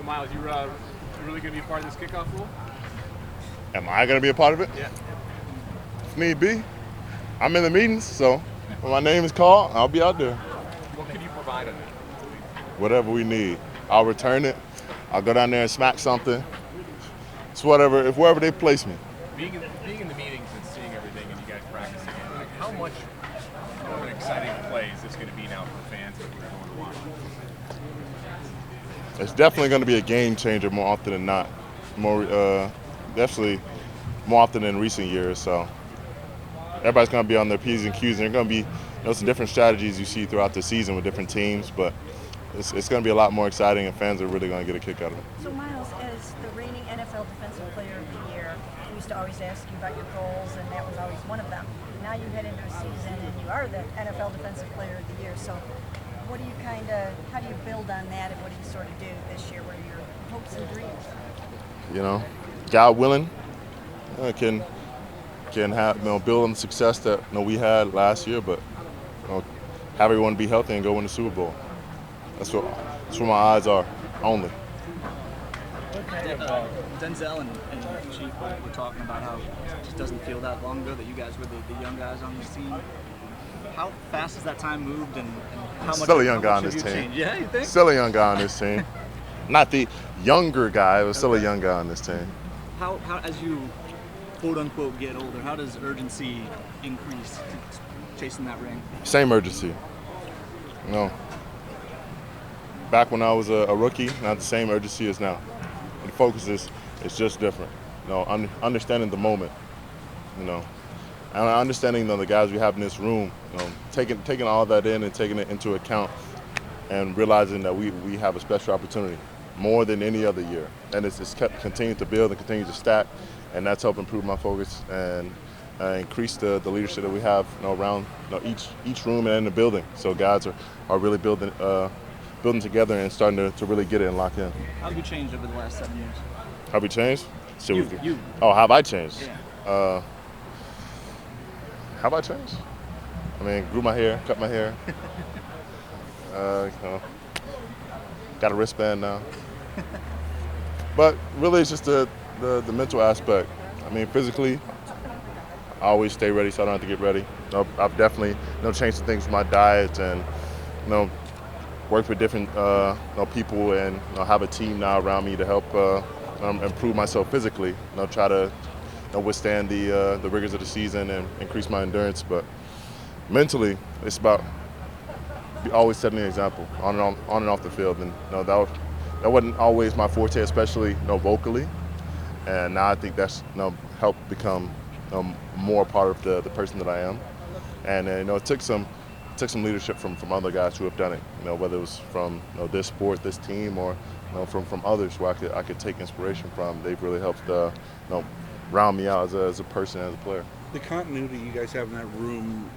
So Myles, you really going to be a part of this kickoff rule? Am I going to be a part of it? Yeah. If need be. I'm in the meetings, so when my name is called, I'll be out there. What could you provide on that? Whatever we need. I'll return it. I'll go down there and smack something. It's whatever, if wherever they place me. Being in the meetings and seeing everything and you guys practicing it, like how much of an exciting play is this going to be now for fans that are going to watch? It's definitely going to be a game changer more often than not. Definitely more often than recent years. So everybody's going to be on their P's and Q's, and there are going to be some different strategies you see throughout the season with different teams, but it's going to be a lot more exciting, and fans are really going to get a kick out of it. So Myles, as the reigning NFL Defensive Player of the Year, we used to always ask you about your goals, and that was always one of them. Now you head into a season, and you are the NFL Defensive Player of the Year. So what do you how do you build on that, and what do you sort of do this year? What are your hopes and dreams? God willing, can have build on the success that we had last year, but have everyone be healthy and go win the Super Bowl. That's where my eyes are only. Denzel and Chief were talking about how it just doesn't feel that long ago that you guys were the young guys on this team. How fast has that time moved, and how much? Still a young guy on have this you team. changed? Yeah, you think? Still a young guy on this team. Not the younger guy, but still a young guy on this team. How as you quote unquote get older, how does urgency increase chasing that ring? Same urgency. Back when I was a rookie, not the same urgency as now. The focus is just different. Understanding the moment. And understanding the guys we have in this room. Taking all of that in and taking it into account, and realizing that we have a special opportunity more than any other year, and it's kept continuing to build and continue to stack, and that's helped improve my focus and increase the leadership that we have around each room and in the building. So guys are really building together and starting to really get it and lock in. How have you changed over the last 7 years? Have we changed? You. Oh, have I changed? Yeah. Have I changed? I mean, grew my hair, cut my hair. Got a wristband now. But really, it's just the mental aspect. I mean, physically, I always stay ready, so I don't have to get ready. I've definitely changed some things with my diet, and worked with different people, and have a team now around me to help improve myself physically. Try to withstand the rigors of the season and increase my endurance. But mentally, it's about always setting an example on and off the field, and that wasn't always my forte, especially vocally. And now I think that's helped become more part of the person that I am. And it took some leadership from other guys who have done it. Whether it was from this sport, this team, or from others where I could take inspiration from. They've really helped round me out as a person, as a player. The continuity you guys have in that room,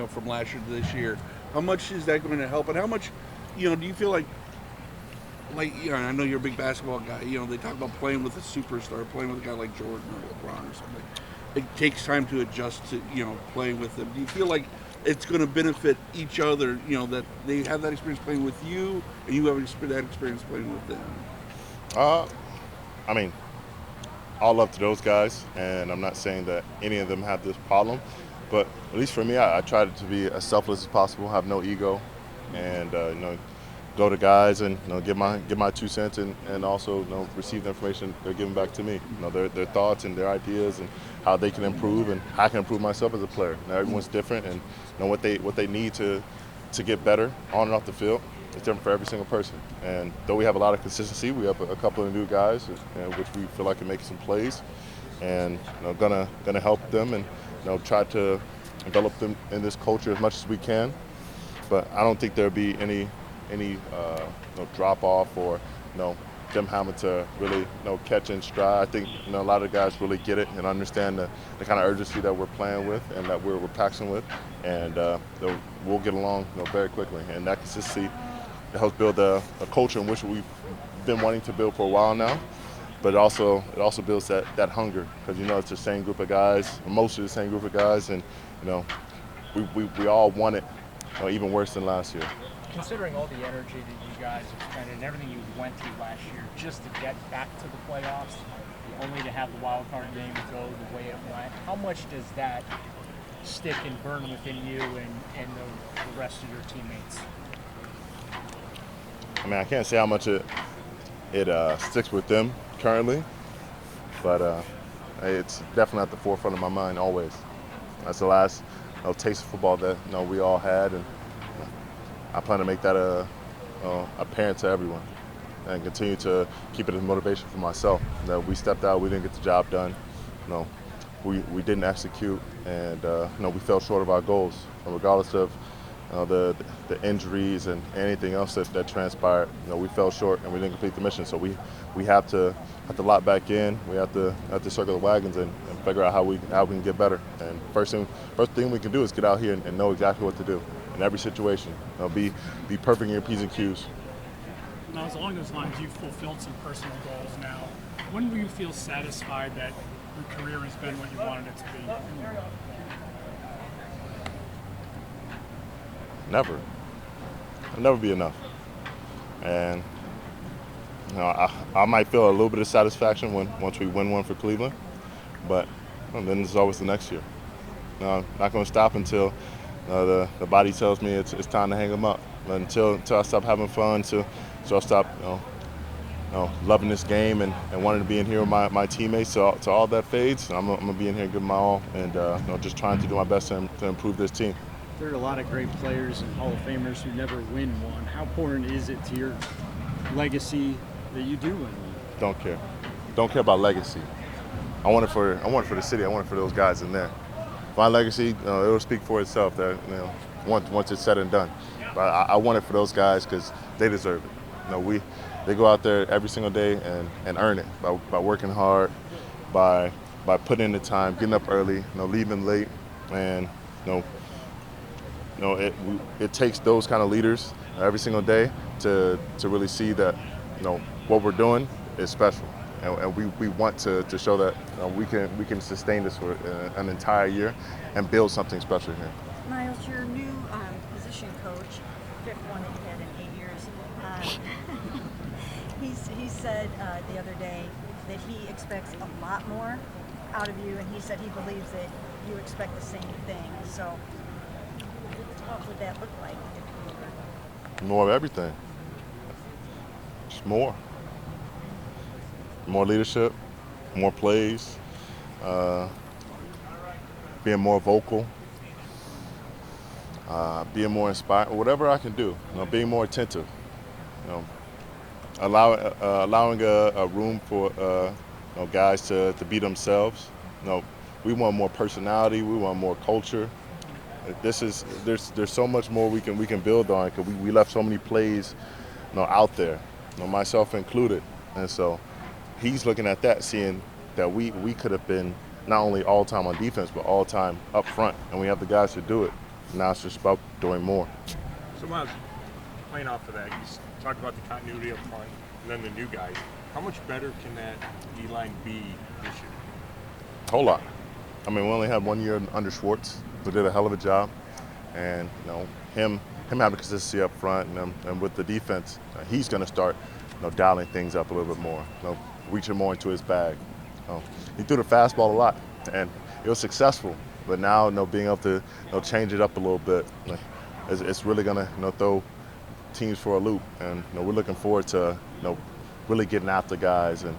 from last year to this year, how much is that going to help? And how much, do you feel like, I know you're a big basketball guy. They talk about playing with a superstar, playing with a guy like Jordan or LeBron or something. It takes time to adjust to, playing with them. Do you feel like it's going to benefit each other, that they have that experience playing with you, and you have that experience playing with them? I mean, all love to those guys, and I'm not saying that any of them have this problem, but at least for me, I try to be as selfless as possible, have no ego, and go to guys and give my 2 cents, and also receive the information they're giving back to me. Their thoughts and their ideas and how they can improve, and how I can improve myself as a player. Everyone's different, and what they need to get better on and off the field. It's different for every single person. And though we have a lot of consistency, we have a couple of new guys, which we feel like can make some plays, and gonna help them, and try to develop them in this culture as much as we can. But I don't think there'll be any drop off, or them having to really catch in stride. I think a lot of the guys really get it and understand the kind of urgency that we're playing with and that we're practicing with, and we'll get along very quickly. And that consistency helps build a culture in which we've been wanting to build for a while now. But it also builds that hunger, because it's the same group of guys, mostly the same group of guys, and we all want it even worse than last year. considering all the energy that you guys have spent and everything you went through last year just to get back to the playoffs, only to have the wild card game go the way it went, how much does that stick and burn within you and the rest of your teammates? I mean, I can't say how much it sticks with them currently, but it's definitely at the forefront of my mind always. That's the last taste of football that we all had, and I plan to make that apparent to everyone and continue to keep it as motivation for myself. That we stepped out, we didn't get the job done. We didn't execute, and we fell short of our goals. And regardless of the injuries and anything else that transpired, we fell short and we didn't complete the mission. So we have to lock back in. We have to circle the wagons and figure out how we can get better. And first thing we can do is get out here and know exactly what to do in every situation. Be perfect in your P's and Q's. Now, along those lines, you've fulfilled some personal goals now. When will you feel satisfied that your career has been what you wanted it to be? Never. It'll never be enough. And I might feel a little bit of satisfaction once we win one for Cleveland, but then there's always the next year. I'm not going to stop until the body tells me it's time to hang them up. Until I stop having fun, so I stop loving this game and wanting to be in here with my teammates. So all that fades, I'm gonna be in here and give my all, and just trying to do my best to improve this team. There are a lot of great players and Hall of Famers who never win one. How important is it to your legacy that you do win one? Don't care. Don't care about legacy. I want it for the city. I want it for those guys in there. My legacy, it'll speak for itself. That once it's said and done. But I want it for those guys because they deserve it. They go out there every single day and earn it by working hard, by putting in the time, getting up early, leaving late, and it takes those kind of leaders every single day to really see that what we're doing is special, and we want to show that we can sustain this for an entire year and build something special here. Myles, your new position coach, fifth one that you've had in 8 years, he said the other day that he expects a lot more out of you, and he said he believes that you expect the same thing. So what would that look like if you were? More of everything. Just more. More leadership, more plays, being more vocal, being more inspired, whatever I can do, being more attentive, allowing a room for guys to be themselves. We want more personality, we want more culture. There's so much more we can build on because we left so many plays out there, myself included, and so he's looking at that, seeing that we could have been not only all time on defense but all time up front, and we have the guys to do it. Now it's just about doing more. So Myles, playing off of that, you talked about the continuity up front and then the new guys. How much better can that D-line be this year? A whole lot. I mean, we only had 1 year under Schwartz, who did a hell of a job, and him having consistency up front, and with the defense, he's going to start dialing things up a little bit more, reaching more into his bag. He threw the fastball a lot, and it was successful. But now, being able to change it up a little bit, it's really going to throw teams for a loop. And we're looking forward to really getting after guys and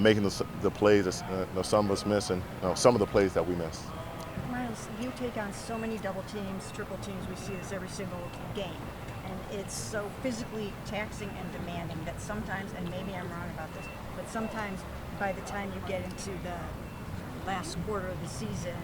making the plays that some of us miss, and some of the plays that we miss. Myles, you take on so many double teams, triple teams. We see this every single game. And it's so physically taxing and demanding that sometimes, and maybe I'm wrong about this, but sometimes by the time you get into the last quarter of the season,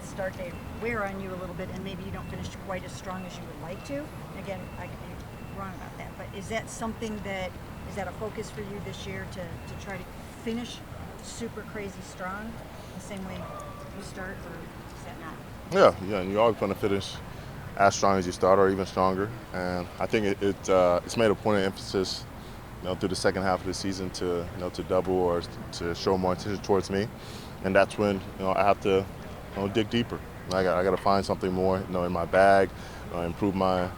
start to wear on you a little bit, and maybe you don't finish quite as strong as you would like to. Again, I could be wrong about that, but is that something is that a focus for you this year to try to finish super crazy strong the same way you start, or is that not? Yeah, and you always want to finish as strong as you start, or even stronger. And I think it's made a point of emphasis, through the second half of the season to double or to show more attention towards me, and that's when I have to dig deeper. I got to find something more, in my bag, improve my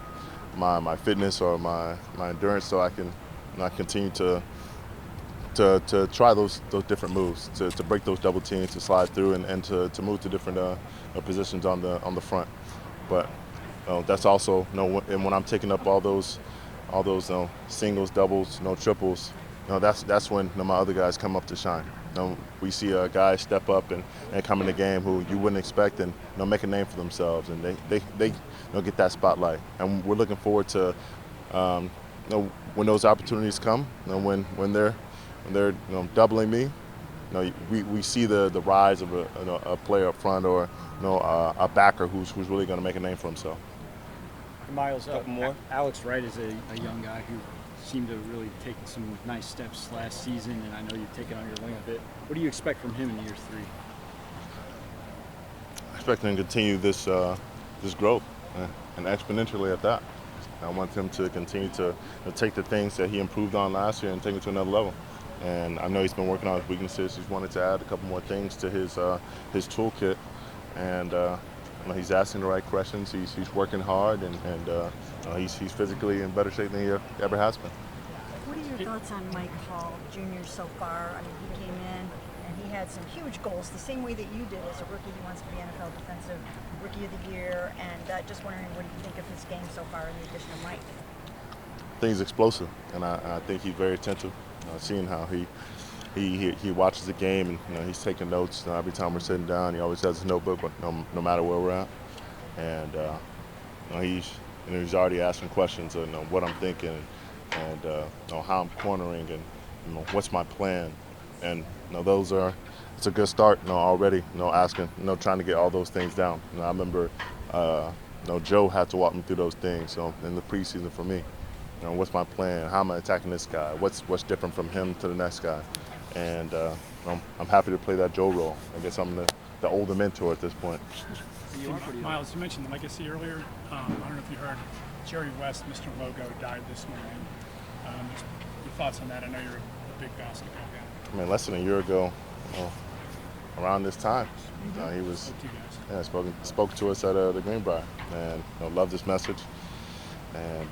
my fitness or my endurance, so I can continue to try those different moves, to break those double teams, to slide through, and to move to different positions on the front. But that's also, and when I'm taking up all those singles, doubles, triples, that's when my other guys come up to shine. We see guys step up and come in the game who you wouldn't expect, and make a name for themselves, and they get that spotlight. And we're looking forward to when those opportunities come, when they're doubling me. We see the rise of a player up front, or a backer who's really going to make a name for himself. Myles, Alex Wright is a young guy who seemed to really take some nice steps last season, and I know you've taken on your wing a bit. What do you expect from him in year 3? I expect him to continue this growth, and exponentially at that. I want him to continue to take the things that he improved on last year and take it to another level. And I know he's been working on his weaknesses. He's wanted to add a couple more things to his toolkit, and he's asking the right questions. He's working hard, and he's physically in better shape than he ever has been. What are your thoughts on Mike Hall Jr. so far? I mean, he came in and he had some huge goals, the same way that you did as a rookie. He wants to be NFL Defensive Rookie of the Year, and just wondering what you think of his game so far in the addition of Mike. I think he's explosive, and I think he's very attentive. Seeing how he watches the game, and he's taking notes. Every time we're sitting down, he always has his notebook, but no matter where we're at, and he's already asking questions of what I'm thinking, and how I'm cornering, and what's my plan, and it's a good start. Already, asking, trying to get all those things down. I remember, Joe had to walk me through those things. In the preseason for me. What's my plan? How am I attacking this guy? What's different from him to the next guy? And I'm happy to play that Joe role. I guess I'm the older mentor at this point. Myles, you mentioned the legacy earlier. I don't know if you heard Jerry West, Mr. Logo, died this morning. Just your thoughts on that? I know you're a big basketball guy. I mean, less than a year ago, around this time, he was spoke to us at the Greenbrier, and loved this message. And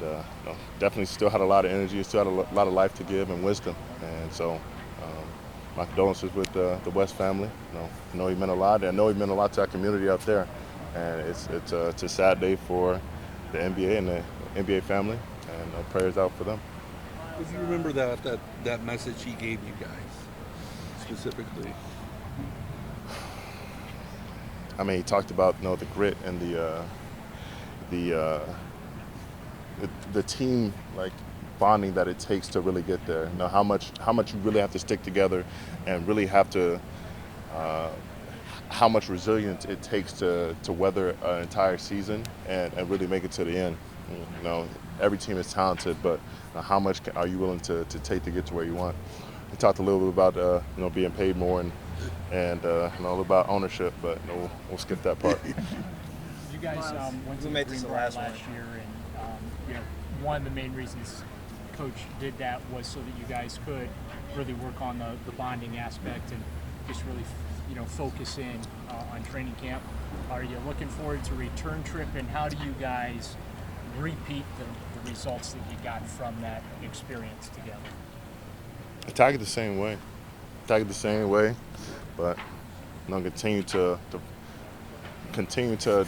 definitely still had a lot of energy, still had a lot of life to give and wisdom. And so my condolences with the West family. I know he meant a lot. I know he meant a lot to our community out there. And it's a sad day for the NBA and the NBA family. And prayers out for them. If you remember that message he gave you guys specifically. I mean, he talked about the grit and the team bonding that it takes to really get there. How much you really have to stick together, and really have to how much resilience it takes to weather an entire season and really make it to the end. Every team is talented, but how much are you willing to take to get to where you want? We talked a little bit about being paid more and about ownership, but we'll skip that part. You guys went to the Greenbrier last year, and one of the main reasons Coach did that was so that you guys could really work on the bonding aspect and just really focus in on training camp. Are you looking forward to return trip, and how do you guys repeat the results that you got from that experience together? Attack it the same way. But continue to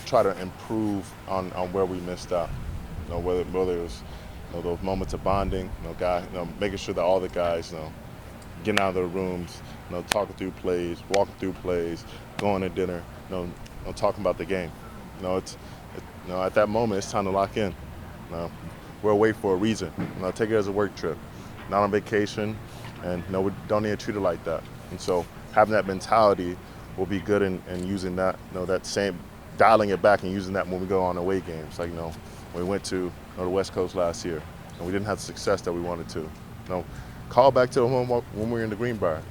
try to improve on where we missed out. Whether it was those moments of bonding, making sure that all the guys getting out of their rooms, talking through plays, walking through plays, going to dinner, talking about the game. At that moment it's time to lock in. We're away for a reason. Take it as a work trip, not on vacation, and we don't need to treat it like that. And so having that mentality will be good in using that, that same, dialing it back and using that when we go on away games. We went to the West Coast last year, and we didn't have the success that we wanted to. Call back to home when we were in the Greenbrier.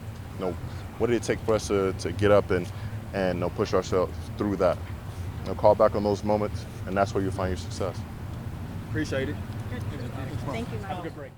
What did it take for us to get up and push ourselves through that? Call back on those moments, and that's where you'll find your success. Appreciate it. Thank you, Mike. Have a good break.